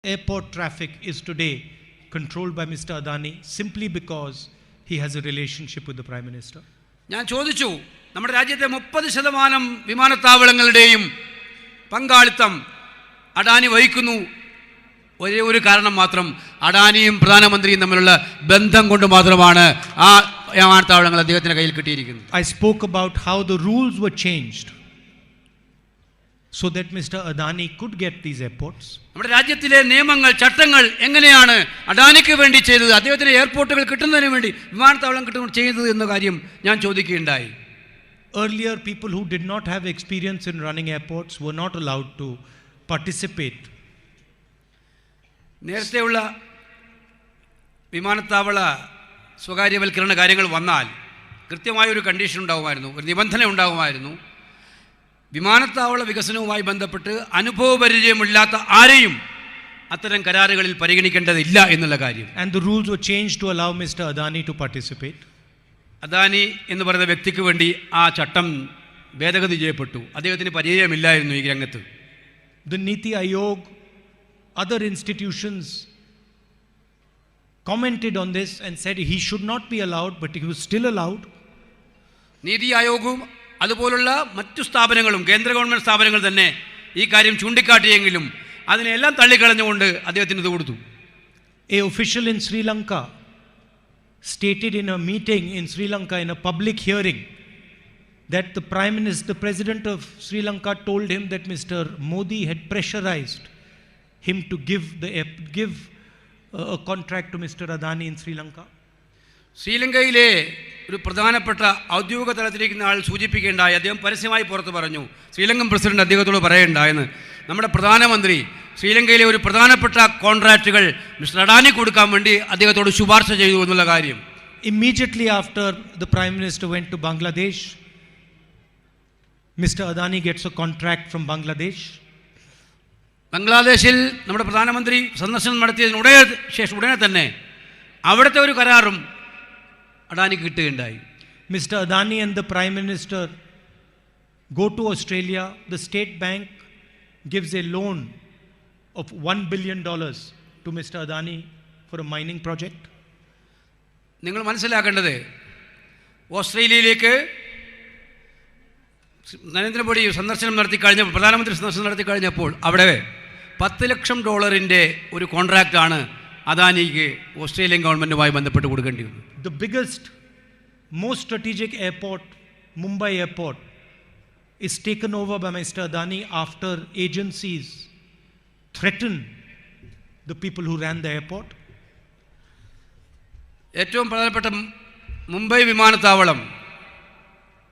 Airport traffic is today controlled by Mr. Adani simply because he has a relationship with the Prime Minister? ഞാൻ ചോദിച്ചു, നമ്മുടെ രാജ്യത്തെ 30% വിമാനത്താവളങ്ങളുടെയും പങ്കാളിത്തം അഡാനി വഹിക്കുന്നു. ഒരേ ഒരു കാരണം മാത്രം, അഡാനിയും പ്രധാനമന്ത്രിയും തമ്മിലുള്ള ബന്ധം കൊണ്ട് മാത്രമാണ് ആ വിമാനത്താവളങ്ങൾ അദ്ദേഹത്തിന്റെ കയ്യിൽ കിട്ടിയിരിക്കുന്നത്. I spoke about how the rules were changed so that Mr. Adani could get these airports. നമ്മുടെ രാജ്യത്തിലെ നിയമങ്ങൾ, ചട്ടങ്ങൾ എങ്ങനെയാണ് അഡാനിക്ക് വേണ്ടി ചെയ്തത്, അദ്ദേഹത്തിന് എയർപോർട്ടുകൾ കിട്ടുന്നതിന് വേണ്ടി, വിമാനത്താവളം കിട്ടുന്നതിന് ചെയ്തത് എന്ന കാര്യം ഞാൻ ചോദിക്കുകയുണ്ടായി. Earlier, people who did not have experience in running airports were not allowed to participate. നേരത്തെയുള്ള വിമാനത്താവള സ്വകാര്യവൽക്കരണ കാര്യങ്ങൾ വന്നാൽ കൃത്യമായൊരു കണ്ടീഷൻ ഉണ്ടാകുമായിരുന്നു, ഒരു നിബന്ധന ഉണ്ടാകുമായിരുന്നു. വിമാനത്താവള വികസനവുമായി ബന്ധപ്പെട്ട് അനുഭവപരിചയമില്ലാത്ത ആരെയും അത്തരം കരാറുകളിൽ പരിഗണിക്കേണ്ടതില്ല എന്നുള്ള കാര്യം. And the rules were changed to allow Mr. Adani to participate. Adani എന്ന് പറയുന്ന വ്യക്തിക്ക് വേണ്ടി ആ ചട്ടം ഭേദഗതി ചെയ്യപ്പെട്ടു. അദ്ദേഹത്തിന് പരിചയമില്ലായിരുന്നു ഈ രംഗത്ത്. The Niti Aayog, other institutions commented on this and said he should not be allowed, but he was still allowed. നീതി ആയോഗും അതുപോലുള്ള മറ്റു സ്ഥാപനങ്ങളും, കേന്ദ്ര ഗവൺമെൻറ് സ്ഥാപനങ്ങൾ തന്നെ ഈ കാര്യം ചൂണ്ടിക്കാട്ടിയെങ്കിലും അതിനെല്ലാം തള്ളിക്കളഞ്ഞുകൊണ്ട് അദ്ദേഹത്തിന് ഇത് കൊടുത്തു. A official in Sri Lanka stated in a meeting in Sri Lanka, in a public hearing, that the Prime Minister, the President of Sri Lanka, told him that Mr. Modi had pressurized him to give a contract to Mr. Adani in Sri Lanka. ശ്രീലങ്കയിലെ ഒരു പ്രധാനപ്പെട്ട ഔദ്യോഗിക തലത്തിലിരിക്കുന്ന ആൾ സൂചിപ്പിക്കേണ്ടായി, അദ്ദേഹം പരസ്യമായി പുറത്ത് പറഞ്ഞു, Sri Lankan president അദ്ദേഹത്തോട് പറയേണ്ടായെന്ന്, നമ്മുടെ പ്രധാനമന്ത്രി ശ്രീലങ്കയിലെ ഒരു പ്രധാനപ്പെട്ട കോൺട്രാക്റ്റുകൾ മിസ്റ്റർ അഡാനി കൊടുക്കാൻ വേണ്ടി അദ്ദേഹത്തോട് ശുപാർശ ചെയ്തു എന്നുള്ള കാര്യം. Immediately after the Prime Minister went to Bangladesh, Mr. Adani gets a contract from Bangladesh. ബംഗ്ലാദേശിൽ നമ്മുടെ പ്രധാനമന്ത്രി സന്ദർശനം നടത്തിയതിനുടനെ തന്നെ അവിടുത്തെ ഒരു കരാറും അഡാനിക്ക് കിട്ടുകയുണ്ടായി. Mr. Adani and the Prime Minister go to Australia. The State Bank gives a loan of $1 billion to Mr. Adani for a mining project. നിങ്ങൾ മനസ്സിലാക്കേണ്ടത്, ഓസ്ട്രേലിയയിലേക്ക് നരേന്ദ്രമോദി സന്ദർശനം നടത്തി കഴിഞ്ഞപ്പോൾ, പ്രധാനമന്ത്രി സന്ദർശനം നടത്തി കഴിഞ്ഞപ്പോൾ അവിടെ $10 ലക്ഷം ഒരു കോൺട്രാക്റ്റാണ് അദാനിക്ക് ഓസ്ട്രേലിയൻ ഗവൺമെൻറ്റുമായി ബന്ധപ്പെട്ട് കൊടുക്കേണ്ടി വന്നു. The biggest, most strategic airport, Mumbai Airport, is taken over by Mr. Adani after agencies threaten the people who ran the airport. ഏറ്റവും പ്രധാനപ്പെട്ട മുംബൈ വിമാനത്താവളം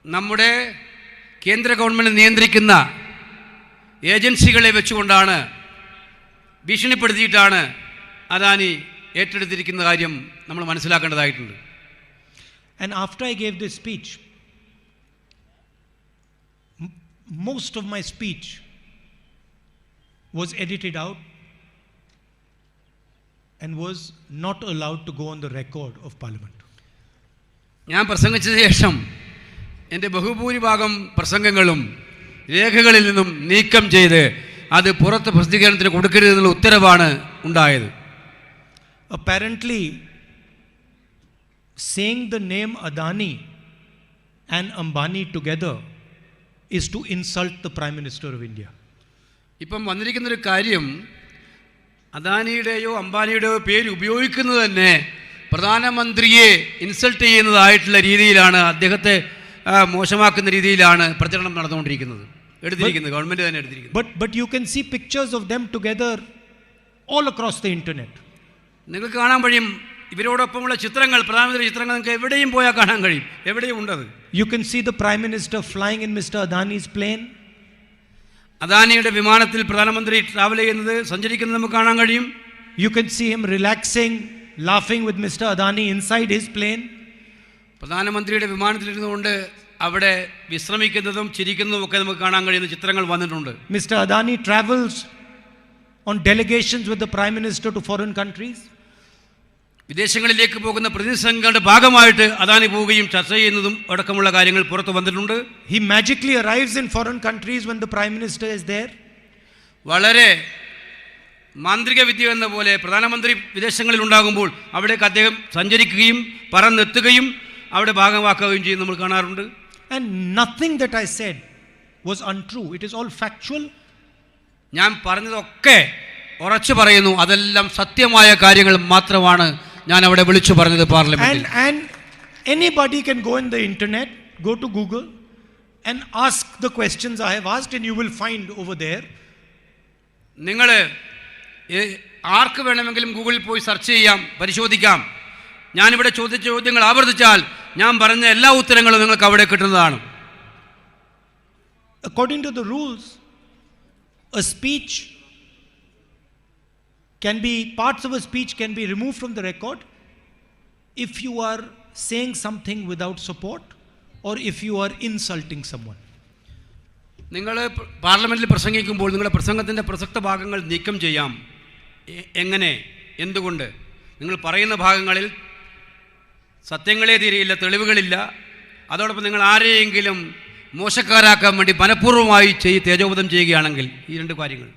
നമ്മുടെ കേന്ദ്ര ഗവൺമെൻറ് നിയന്ത്രിക്കുന്ന ഏജൻസികളെ വെച്ചുകൊണ്ടാണ്, ഭീഷണിപ്പെടുത്തിയിട്ടാണ് അദാനി ഏറ്റെടുത്തിരിക്കുന്ന കാര്യം നമ്മൾ മനസ്സിലാക്കേണ്ടതായിട്ടുണ്ട്. And after I gave this speech, most of my speech was edited out and was not allowed to go on the record of Parliament. ഞാൻ പ്രസംഗിച്ച ശേഷം എൻ്റെ ബഹുഭൂരിഭാഗം പ്രസംഗങ്ങളും രേഖകളിൽ നിന്നും നീക്കം ചെയ്ത് അത് പുറത്ത് പ്രസിദ്ധീകരണത്തിന് കൊടുക്കരുതെന്നുള്ള ഉത്തരവാണ് ഉണ്ടായത്. Apparently, saying the name Adani and Ambani together is to insult the Prime Minister of India. ഇപ്പം വന്നിരിക്കുന്നൊരു കാര്യം, അദാനിയുടെയോ അംബാനിയുടെയോ പേര് ഉപയോഗിക്കുന്നത് തന്നെ പ്രധാനമന്ത്രിയെ ഇൻസൾട്ട് ചെയ്യുന്നതായിട്ടുള്ള രീതിയിലാണ്, അദ്ദേഹത്തെ മോശമാക്കുന്ന രീതിയിലാണ് പ്രചരണം നടന്നുകൊണ്ടിരിക്കുന്നത്, എടുത്തിരിക്കുന്നത്, ഗവൺമെൻറ് തന്നെ എടുത്തിരിക്കുന്നത്. But you can see pictures of them together all across the internet. നിങ്ങൾക്ക് കാണാൻ കഴിയും ഇവരോടൊപ്പമുള്ള ചിത്രങ്ങൾ, പ്രധാനമന്ത്രി ചിത്രങ്ങൾ നിങ്ങൾക്ക് എവിടെയും പോയാൽ കാണാൻ കഴിയും, എവിടെയും ഉണ്ടത്. You can see the Prime Minister flying in Mr. Adani's plane. അദാനിയുടെ വിമാനത്തിൽ പ്രധാനമന്ത്രി ട്രാവൽ ചെയ്യുന്നത്, സഞ്ചരിക്കുന്നത് നമുക്ക് കാണാൻ കഴിയും. You can see him relaxing, laughing with Mr. Adani inside his plane. പ്രധാനമന്ത്രിയുടെ വിമാനത്തിലിരുന്നുകൊണ്ട് അവിടെ വിശ്രമിക്കുന്നതും ചിരിക്കുന്നതും ഒക്കെ നമുക്ക് കാണാൻ കഴിയുന്ന ചിത്രങ്ങൾ വന്നിട്ടുണ്ട്. Mr. Adani travels on delegations with the Prime Minister to foreign countries. വിദേശങ്ങളിലേക്ക് പോകുന്ന പ്രതിനിധികളുടെ ഭാഗമായിട്ട് അദാനി പോവുകയും ചർച്ച ചെയ്യുന്നതും അടക്കമുള്ള കാര്യങ്ങൾ പുറത്തു വന്നിട്ടുണ്ട്. He magically arrives in foreign countries when the Prime Minister is there. വളരെ മാന്ത്രിക വിദ്യ എന്ന പോലെ പ്രധാനമന്ത്രി വിദേശങ്ങളിൽ ഉണ്ടാകുമ്പോൾ അവിടേക്ക് അദ്ദേഹം സഞ്ചരിക്കുകയും പറന്നെത്തുകയും അവിടെ ഭാഗമാക്കുകയും ചെയ്യും നമ്മൾ കാണാറുണ്ട്. And nothing that I said was untrue. It is all factual. ഞാൻ പറഞ്ഞതൊക്കെ ഉറച്ചു പറയുന്നു, അതെല്ലാം സത്യമായ കാര്യങ്ങൾ മാത്രമാണ് ഞാൻ അവിടെ വിളിച്ചു പറഞ്ഞത് പാർലമെന്റിൽ. And anybody can go in the internet, go to Google and ask the questions I have asked and you will find over there. നിങ്ങൾ ആർക്ക് വേണമെങ്കിലും ഗൂഗിളിൽ പോയി സെർച്ച് ചെയ്യാം, പരിശോധിക്കാം. ഞാനിവിടെ ചോദിച്ച ചോദ്യങ്ങൾ ആവർത്തിച്ചാൽ ഞാൻ പറഞ്ഞ എല്ലാ ഉത്തരങ്ങളും നിങ്ങൾക്ക് അവിടെ കിട്ടുന്നതാണ്. According to the rules, a speech can be, parts of a speech can be removed from the record if you are saying something without support or if you are insulting someone. നിങ്ങൾ പാർലമെന്റിൽ പ്രസംഗിക്കുമ്പോൾ നിങ്ങളുടെ പ്രസംഗത്തിൻ്റെ പ്രസക്ത ഭാഗങ്ങൾ നീക്കം ചെയ്യാം. എങ്ങനെ, എന്തുകൊണ്ട്? നിങ്ങൾ പറയുന്ന ഭാഗങ്ങളിൽ സത്യങ്ങളെ തീരെയില്ല, തെളിവുകളില്ല. അതോടൊപ്പം നിങ്ങൾ ആരെയെങ്കിലും മോശക്കാരാക്കാൻ വേണ്ടി മനഃപൂർവ്വമായി തേജോവധം ചെയ്യുകയാണെങ്കിൽ ഈ രണ്ട് കാര്യങ്ങൾ.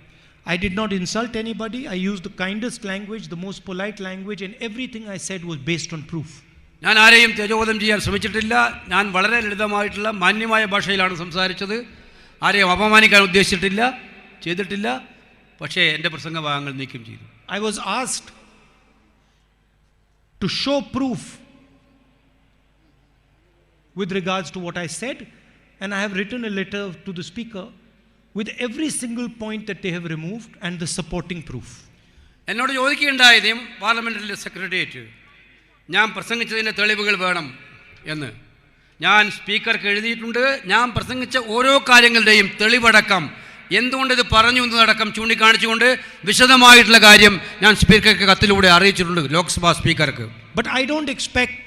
I did not insult anybody. I used the kindest language, the most polite language, and everything I said was based on proof. ഞാൻ ആരെയും തേജോവധം ചെയ്യാൻ ശ്രമിച്ചിട്ടില്ല. ഞാൻ വളരെ ലളിതമായിട്ടുള്ള മാന്യമായ ഭാഷയിലാണ് സംസാരിച്ചത്. ആരെയും അപമാനിക്കാൻ ഉദ്ദേശിച്ചിട്ടില്ല, ചെയ്തിട്ടില്ല. പക്ഷേ എൻ്റെ പ്രസംഗ ഭാഗങ്ങൾ നീക്കം ചെയ്തു. I was asked to show proof with regards to what I said, and I have written a letter to the speaker with every single point that they have removed and the supporting proof. എന്നോട് ചോദിക്കുകയുണ്ടായത് പാർലമെന്റിലെ secretariat, ഞാൻ പ്രസംഗിച്ചതിൻ്റെ തെളിവുകൾ വേണം എന്ന്. ഞാൻ സ്പീക്കർക്ക് എഴുതിയിട്ടുണ്ട്. ഞാൻ പ്രസംഗിച്ച ഓരോ കാര്യങ്ങളുടെയും തെളിവടക്കം, എന്തുകൊണ്ട് ഇത് പറഞ്ഞു എന്നതടക്കം ചൂണ്ടിക്കാണിച്ചുകൊണ്ട് വിശദമായിട്ടുള്ള കാര്യം ഞാൻ സ്പീക്കർക്ക് കത്തിലൂടെ അറിയിച്ചിട്ടുണ്ട്, ലോക്സഭാ സ്പീക്കർക്ക്. But I don't expect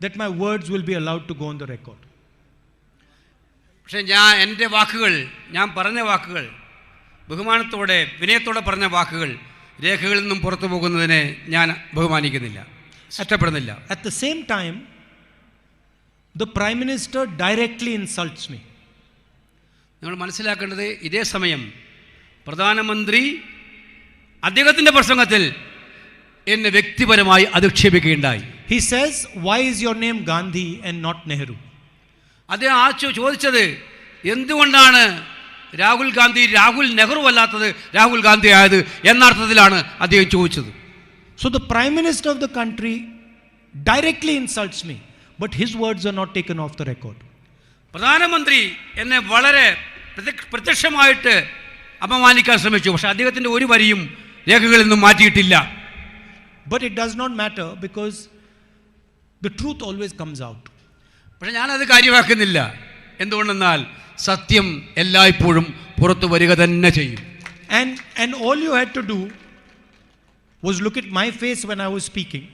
that my words will be allowed to go on the record. പക്ഷേ എൻ്റെ വാക്കുകൾ, ഞാൻ പറഞ്ഞ വാക്കുകൾ, ബഹുമാനത്തോടെ വിനയത്തോടെ പറഞ്ഞ വാക്കുകൾ രേഖകളിൽ നിന്നും പുറത്തു പോകുന്നതിനെ ഞാൻ ബഹുമാനിക്കുന്നില്ല, ഇഷ്ടപ്പെടുന്നില്ല. At the same time, the Prime Minister directly insults me. നിങ്ങൾ മനസ്സിലാക്കേണ്ടത്, ഇതേ സമയം പ്രധാനമന്ത്രി അദ്ദേഹത്തിൻ്റെ പ്രസംഗത്തിൽ എന്നെ വ്യക്തിപരമായി അധിക്ഷേപിക്കുകയുണ്ടായി. He says, why is your name Gandhi and not Nehru? അദ്ദേഹം ചോദിച്ചത്, എന്തുകൊണ്ടാണ് രാഹുൽ നെഹ്റു അല്ലാത്തത് രാഹുൽ ഗാന്ധി ആയത് എന്നർത്ഥത്തിലാണ് അദ്ദേഹം ചോദിച്ചത്. So the Prime Minister of the country directly insults me, but his words are not taken off the record. പ്രധാനമന്ത്രി എന്നെ വളരെ പ്രത്യക്ഷമായിട്ട് അപമാനിക്കാൻ ശ്രമിച്ചു, പക്ഷെ അദ്ദേഹത്തിൻ്റെ ഒരു വരിയും രേഖകളിൽ നിന്നും മാറ്റിയിട്ടില്ല. But it does not matter because the truth always comes out. പക്ഷെ ഞാനത് കാര്യമാക്കുന്നില്ല. എന്തുകൊണ്ടെന്നാൽ സത്യം എല്ലായ്പ്പോഴും പുറത്തു വരിക തന്നെ ചെയ്യും. And all you had to do was look at my face when I was speaking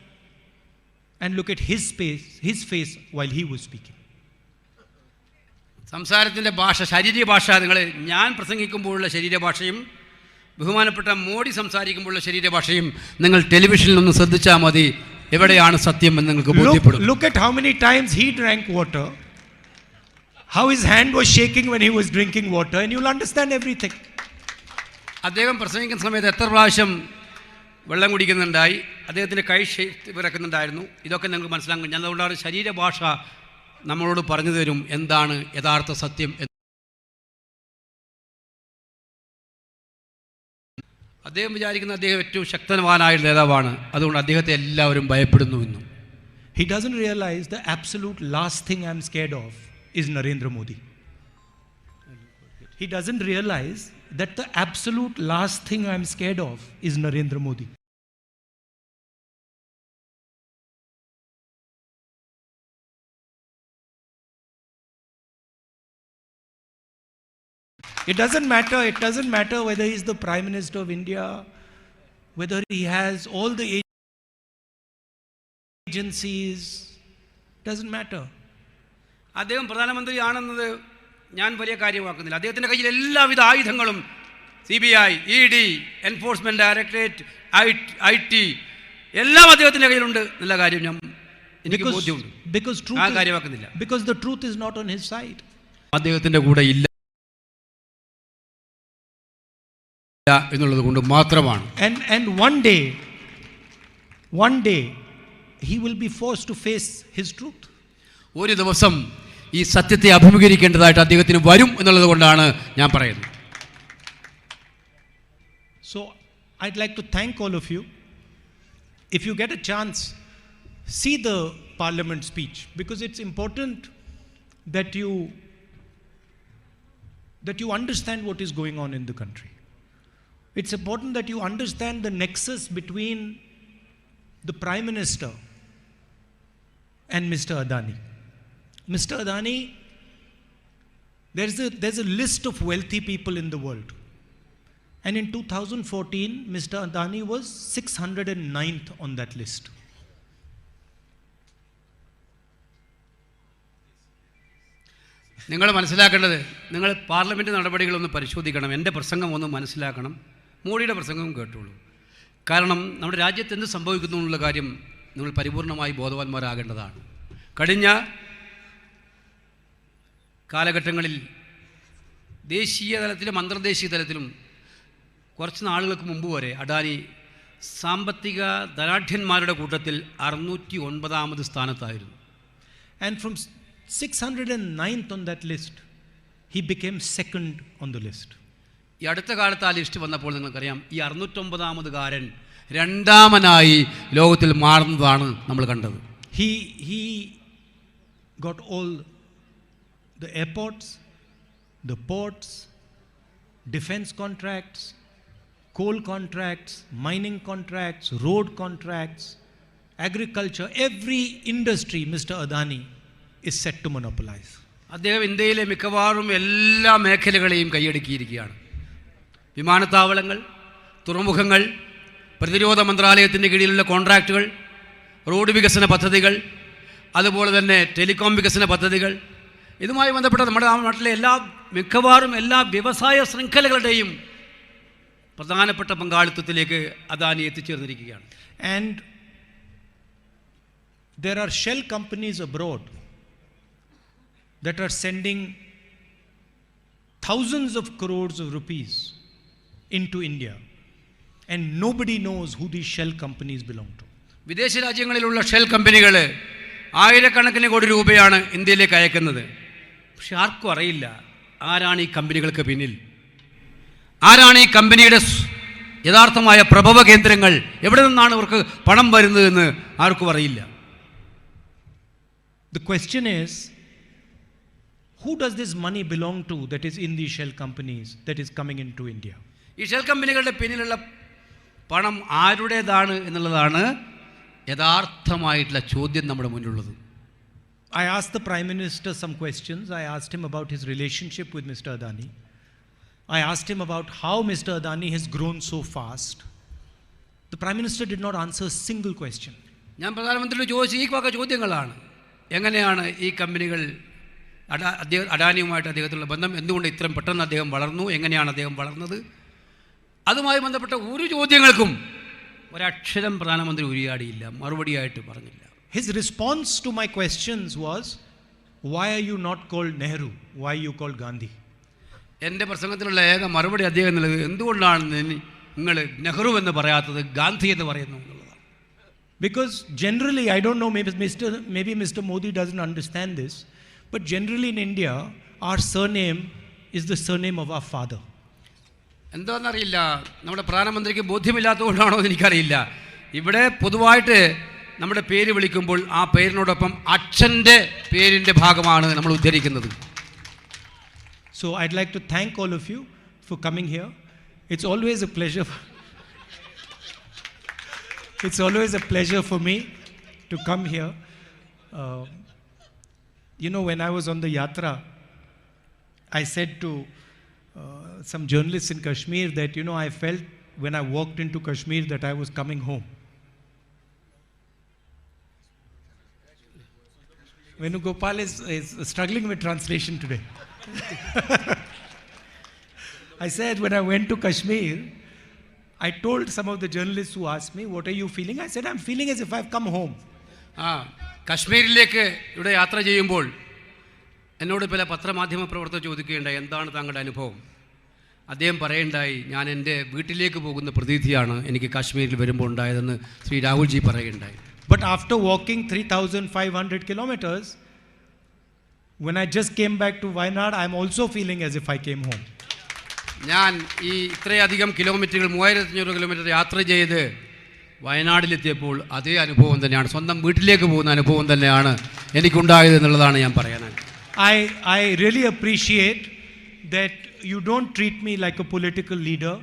and look at his face while he was speaking. സംസാരത്തിൻ്റെ ഭാഷ, ശാരീരിക ഭാഷ, നിങ്ങൾ ഞാൻ പ്രസംഗിക്കുമ്പോഴുള്ള ശരീരഭാഷയും ബഹുമാനപ്പെട്ട മോഡി സംസാരിക്കുമ്പോഴുള്ള ശരീരഭാഷയും നിങ്ങൾ ടെലിവിഷനിൽ ഒന്ന് ശ്രദ്ധിച്ചാൽ മതി, എവിടെയാണ് സത്യം എന്ന് നിങ്ങൾക്ക് ബോധ്യപ്പെടും. Look at how many times he drank water, how his hand was shaking when he was drinking water, and you'll understand everything. അദ്ദേഹം പ്രസംഗിക്കുന്ന സമയത്ത് എത്ര പ്രാവശ്യം വെള്ളം കുടിക്കുന്നുണ്ടായി, അദ്ദേഹത്തിൻ്റെ കൈ വിറക്കുന്നുണ്ടായിരുന്നു, ഇതൊക്കെ നിങ്ങൾക്ക് മനസ്സിലാക്കും. ഞാൻ അതുകൊണ്ടാണ് ശരീരഭാഷ നമ്മളോട് പറഞ്ഞു തരും എന്താണ് യഥാർത്ഥ സത്യം. അദ്ദേഹം വിചാരിക്കുന്ന അദ്ദേഹം ഏറ്റവും ശക്തവാനായ നേതാവാണ്, അതുകൊണ്ട് അദ്ദേഹത്തെ എല്ലാവരും ഭയപ്പെടുന്നുവെന്നും. He doesn't realize the absolute last thing I'm scared of is Narendra Modi. He doesn't realize that the absolute last thing I'm scared of is Narendra Modi. It doesn't matter whether he's the Prime Minister of India, whether he has all the agencies, doesn't matter. അദ്ദേഹം പ്രധാനമന്ത്രിയാണെന്നത് ഞാൻ വലിയ കാര്യമാക്കുന്നില്ല. അദ്ദേഹത്തിൻ്റെ കയ്യിൽ എല്ലാവിധ ആയുധങ്ങളും, CBI, ED, enforcement directorate, IT, എല്ലാം അദ്ദേഹത്തിൻ്റെ കയ്യിലുണ്ട്. നല്ല കാര്യം എനിക്ക് ബോധ്യമുണ്ട്. ആ കാര്യമാക്കുന്നില്ല. Because the truth is not on his side. അദ്ദേഹത്തിൻ്റെ കൂടെ ഇല്ല. എന്നുള്ളത് കൊണ്ട് മാത്രമാണ്. And one day he will be forced to face his truth. ഒരു ദിവസം ഈ സത്യത്തെ അഭിമുഖീകരിക്കേണ്ടതായിട്ട് അദ്ദേഹത്തിന് വരും എന്നുള്ളത് കൊണ്ടാണ് ഞാൻ പറയുന്നത്. So I'd like to thank all of you. If you get a chance, see the parliament speech, because it's important that you understand what is going on in the country. It's important that you understand the nexus between the Prime Minister and Mr. Adani. Mr. Adani, there's a list of wealthy people in the world. And in 2014, Mr. Adani was 609th on that list. നിങ്ങൾ മനസ്സിലാക്കേണ്ടത്, നിങ്ങൾ parliament നടപടികളൊന്ന് പരിശോധിക്കണം, എൻ്റെ പ്രസംഗം ഒന്ന് മനസ്സിലാക്കണം, മോഡിയുടെ പ്രസംഗവും കേട്ടുള്ളൂ. കാരണം നമ്മുടെ രാജ്യത്ത് എന്ത് സംഭവിക്കുന്നു എന്നുള്ള കാര്യം നിങ്ങൾ പരിപൂർണമായി ബോധവാന്മാരാകേണ്ടതാണ്. കഴിഞ്ഞ കാലഘട്ടങ്ങളിൽ ദേശീയ തലത്തിലും അന്തർദേശീയ തലത്തിലും കുറച്ച് നാളുകൾക്ക് മുമ്പ് വരെ അഡാനി സാമ്പത്തിക ധനാഢ്യന്മാരുടെ കൂട്ടത്തിൽ 609ാമത് സ്ഥാനത്തായിരുന്നു. And from 609th on that list, he became second on the list. ഈ അടുത്ത കാലത്ത് ആ ലിസ്റ്റ് വന്നപ്പോൾ നിങ്ങൾക്കറിയാം, ഈ 609ാമതുകാരൻ രണ്ടാമനായി ലോകത്തിൽ മാറുന്നതാണ് നമ്മൾ കണ്ടത്. He got all the airports, the ports, defense contracts, coal contracts, mining contracts, road contracts, agriculture, every industry Mr. Adani is set to monopolize. അദ്ദേഹം ഇന്ത്യയിലെ മിക്കവാറും എല്ലാ മേഖലകളെയും കൈയടക്കിയിരിക്കുകയാണ്. വിമാനത്താവളങ്ങൾ, തുറമുഖങ്ങൾ, പ്രതിരോധ മന്ത്രാലയത്തിൻ്റെ കീഴിലുള്ള കോൺട്രാക്റ്റുകൾ, റോഡ് വികസന പദ്ധതികൾ, അതുപോലെ തന്നെ ടെലികോം വികസന പദ്ധതികൾ, ഇതുമായി ബന്ധപ്പെട്ട നമ്മുടെ നാട്ടിലെ മിക്കവാറും എല്ലാ വ്യവസായ ശൃംഖലകളുടെയും പ്രധാനപ്പെട്ട പങ്കാളിത്തത്തിലേക്ക് Adani എത്തിച്ചേർന്നിരിക്കുകയാണ്. And there are shell companies abroad that are sending thousands of crores of rupees into India, and nobody knows who these shell companies belong to. വിദേശ രാജ്യങ്ങളിലുള്ള ഷെൽ കമ്പനികൾ ആയിരക്കണക്കിന് കോടി രൂപയാണ് ഇന്ത്യയിലേക്ക് അയക്കുന്നത്. പക്ഷെ ആർക്കും അറിയില്ല ആരാണ് ഈ കമ്പനികൾക്ക് പിന്നിൽ, ആരാണ് ഈ കമ്പനിയുടെ യഥാർത്ഥമായ പ്രഭവ കേന്ദ്രങ്ങൾ, എവിടെ നിന്നാണ് ഇവർക്ക് പണം വരുന്നതെന്ന് ആർക്കും അറിയില്ല. The question is, who does this money belong to that is in these shell companies that is coming into India? ഈ ഷെൽ കമ്പനികളുടെ പിന്നിലുള്ള പണം ആരുടേതാണ് എന്നുള്ളതാണ് യഥാർത്ഥമായിട്ടുള്ള ചോദ്യം നമ്മുടെ മുന്നിലുള്ളത്. I asked the Prime Minister some questions. I asked him about his relationship with Mr. Adani. I asked him about how Mr. Adani has grown so fast. The Prime Minister did not answer a single question. ഞാൻ പ്രധാനമന്ത്രിയോട് ചോദിച്ച ഈ വക ചോദ്യങ്ങളാണ്. എങ്ങനെയാണ് ഈ കമ്പനികൾ അഡാനിയുമായിട്ട് അദ്ദേഹത്തിലുള്ള ബന്ധം, എന്തുകൊണ്ട് ഇത്രയും പെട്ടെന്ന് അദ്ദേഹം വളർന്നു, എങ്ങനെയാണ് അദ്ദേഹം വളർന്നത്, അതുമായി ബന്ധപ്പെട്ട ഒരു ചോദ്യങ്ങൾക്കും ഒരക്ഷരം പ്രധാനമന്ത്രി ഉരിയാടിയില്ല, മറുപടിയായിട്ട് പറഞ്ഞില്ല. His response to my questions was, why are you not called Nehru? Why are you called Gandhi? എൻ്റെ പ്രസംഗത്തിലുള്ള ഏക മറുപടി അദ്ദേഹം എന്നുള്ളത്, എന്തുകൊണ്ടാണ് നിങ്ങൾ നെഹ്റു എന്ന് പറയാത്തത്, ഗാന്ധി എന്ന് പറയുന്നു എന്നുള്ളതാണ്. Because generally, I don't know, maybe Mr. Modi doesn't understand this, but generally in India, our surname is the surname of our father. എന്താണെന്നറിയില്ല, നമ്മുടെ പ്രധാനമന്ത്രിക്ക് ബോധ്യമില്ലാത്തതുകൊണ്ടാണോ എന്ന് എനിക്കറിയില്ല. ഇവിടെ പൊതുവായിട്ട് നമ്മുടെ പേര് വിളിക്കുമ്പോൾ ആ പേരിനോടൊപ്പം അച്ഛൻ്റെ പേരിൻ്റെ ഭാഗമാണ് നമ്മൾ ഉദ്ധരിക്കുന്നത്. So I'd like to thank all of you for coming here. It's always a pleasure. It's always a pleasure for me to come here. When I was on the yatra, I said to some journalists in Kashmir that, I felt when I walked into Kashmir that I was coming home. Venugopal is struggling with translation today. I said when I went to Kashmir, I told some of the journalists who asked me, what are you feeling? I said, I'm feeling as if I've come home. കശ്മീരിലേക്ക് ഇവിടെ യാത്ര ചെയ്യുമ്പോൾ എന്നോട് പല പത്രമാധ്യമ പ്രവർത്തകർ ചോദിക്കുകയുണ്ടായി, എന്താണ് താങ്കളുടെ അനുഭവം? അദ്ദേഹം പറയുണ്ടായി, ഞാൻ എൻ്റെ വീട്ടിലേക്ക് പോകുന്ന പ്രതീതിയാണ് എനിക്ക് കാശ്മീരിൽ വരുമ്പോൾ ഉണ്ടായതെന്ന് ശ്രീ രാഹുൽജി പറയുകയുണ്ടായി. But after walking 3,500 kilometers, when I just came back to Wayanad, I am also feeling as if I came home. ഞാൻ ഈ ഇത്രയധികം കിലോമീറ്ററുകൾ 3500 കിലോമീറ്റർ യാത്ര ചെയ്ത് വയനാട്ടിലെത്തിയപ്പോൾ അതേ അനുഭവം തന്നെയാണ്, സ്വന്തം വീട്ടിലേക്ക് പോകുന്ന അനുഭവം തന്നെയാണ് എനിക്കുണ്ടായത് എന്നുള്ളതാണ് ഞാൻ പറയാനാണ്. I really appreciate that you don't treat me like a political leader,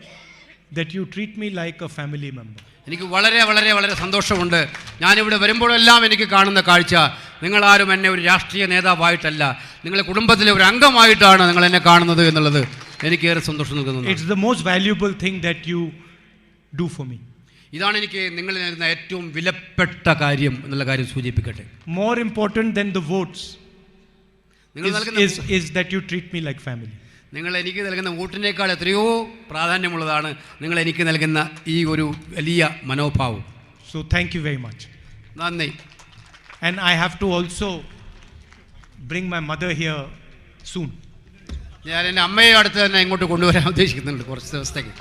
that you treat me like a family member. എനിക്ക് വളരെ വളരെ വളരെ സന്തോഷമുണ്ട്. ഞാനിവിടെ വരുമ്പോഴെല്ലാം എനിക്ക് കാണുന്ന കാഴ്ച, നിങ്ങളാരും എന്നെ ഒരു രാഷ്ട്രീയ നേതാവായിട്ടല്ല, നിങ്ങളുടെ കുടുംബത്തിലെ ഒരു അംഗമായിട്ടാണ് നിങ്ങൾ എന്നെ കാണുന്നത് എന്നുള്ളത് എനിക്കേറെ സന്തോഷം നൽകുന്നു. It's the most valuable thing that you do for me. ഇതാണ് എനിക്ക് നിങ്ങൾ നൽകുന്ന ഏറ്റവും വിലപ്പെട്ട കാര്യം എന്നുള്ള കാര്യം സൂചിപ്പിക്കട്ടെ. More important than the votes is that you treat me like family. നിങ്ങൾ എനിക്ക് നൽകുന്ന വോട്ടിനേക്കാൾ എത്രയോ പ്രാധാന്യമുള്ളതാണ് നിങ്ങൾ എനിക്ക് നൽകുന്ന ഈ ഒരു വലിയ മനോഭാവം. So thank you very much. നന്ദി. And I have to also bring my mother here soon. ഞാൻ എൻ്റെ അമ്മയെ അടുത്ത് തന്നെ ഇങ്ങോട്ട് കൊണ്ടുവരാൻ ഉദ്ദേശിക്കുന്നുണ്ട് കുറച്ച് ദിവസത്തേക്ക്.